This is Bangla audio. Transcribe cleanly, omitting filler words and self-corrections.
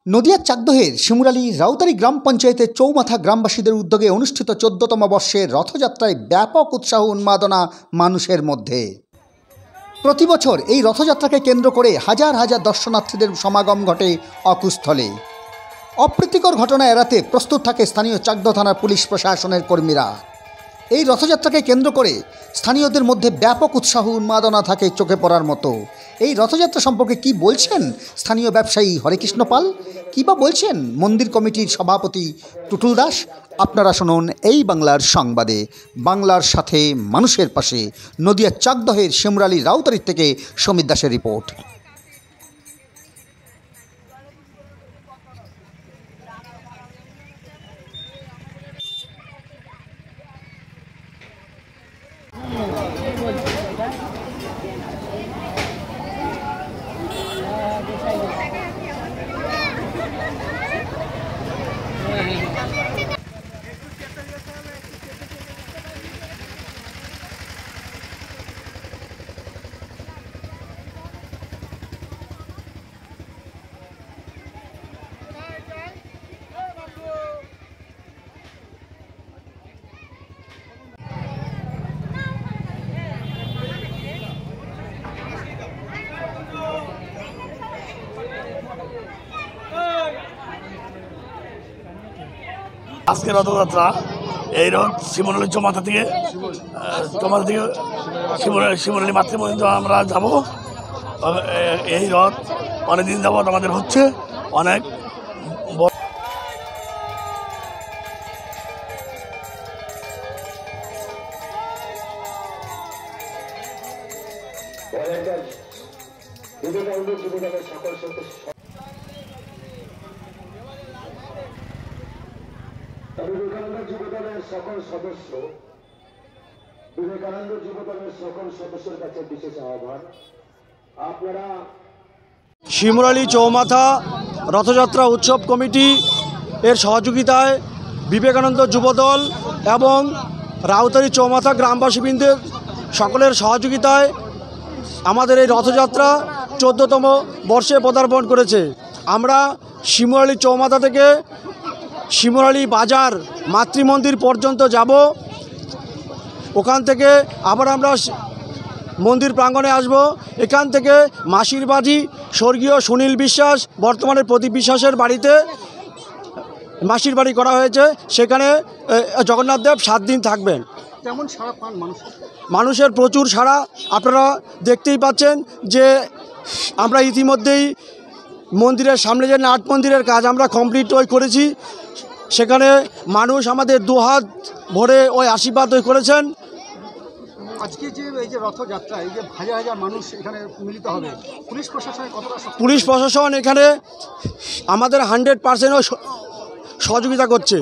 নদিয়ার চাকদহের শিমুরালী রাউতারি গ্রাম পঞ্চায়েতের চৌমাথা গ্রামবাসীদের উদ্যোগে অনুষ্ঠিত 14তম বর্ষের রথযাত্রায় ব্যাপক উৎসাহ উন্মাদনা মানুষের মধ্যে। প্রতি বছর এই রথযাত্রাকে কেন্দ্র করে হাজার হাজার দর্শনার্থীদের সমাগম ঘটে অকুস্থলে। অপ্রীতিকর ঘটনা এড়াতে প্রস্তুত থাকে স্থানীয় চাকদহ থানার পুলিশ প্রশাসনের কর্মীরা। এই রথযাত্রাকে কেন্দ্র করে স্থানীয়দের মধ্যে ব্যাপক উৎসাহ উন্মাদনা থাকে চোখে পড়ার মতো। এই রথযাত্রা সম্পর্কে কি বলছেন স্থানীয় ব্যবসায়ী হরেকৃষ্ণ পাল, কী বা বলছেন মন্দির কমিটির সভাপতি টুটুল দাস? আপনারা শুনুন এই বাংলার সংবাদে। বাংলার সাথে মানুষের পাশে। নদিয়ার চাকদহের শিমুরালী রাউতারি থেকে সমীর দাসের রিপোর্ট। আজকে রথযাত্রা, এই রথ শিমুরালী চৌমাথা থেকে শিমুরালী মাতৃমন্দির আমরা যাব। এই রথ অনেকদিন যাবৎ আমাদের হচ্ছে, অনেক বিবেকানন্দ যুবদলের সকল সদস্য, বিবেকানন্দ যুবদলের সকল সদস্যের কাছে বিশেষ আহ্বান, আপনারা শিমুরালী চৌমাথা রথযাত্রা উৎসব কমিটি এর সহযোগিতায় বিবেকানন্দ যুবদল এবং রাউতারি চৌমাথা গ্রামবাসীবৃন্দের সকলের সহযোগিতায় আমাদের এই রথযাত্রা 14তম বর্ষে পদার্পণ করেছে। আমরা শিমুরালী চৌমাথা থেকে শিমুরালী বাজার মাতৃমন্দির পর্যন্ত যাব। ওখান থেকে আবার আমরা মন্দির প্রাঙ্গণে আসব। এখান থেকে মাসির বাড়ি স্বর্গীয় সুনীল বিশ্বাস, বর্তমানে প্রদীপ বিশ্বাসের বাড়িতে মাসির বাড়ি করা হয়েছে। সেখানে জগন্নাথ দেব 7 দিন থাকবেন। কেমন সাড়া পান মানুষের প্রচুর সাড়া, আপনারা দেখতেই পাচ্ছেন যে আমরা ইতিমধ্যেই মন্দিরের সামনে যে নাট মন্দিরের কাজ আমরা কমপ্লিট করেছি। সেখানে মানুষ আমাদের দুহাত ভরে ওই আশীর্বাদ করেছেন। আজকে যে এই যে রথযাত্রা, এই যে হাজার হাজার মানুষ এখানে মিলিত হবে, পুলিশ প্রশাসনের কতটা? পুলিশ প্রশাসন এখানে আমাদের 100% সহযোগিতা করছে।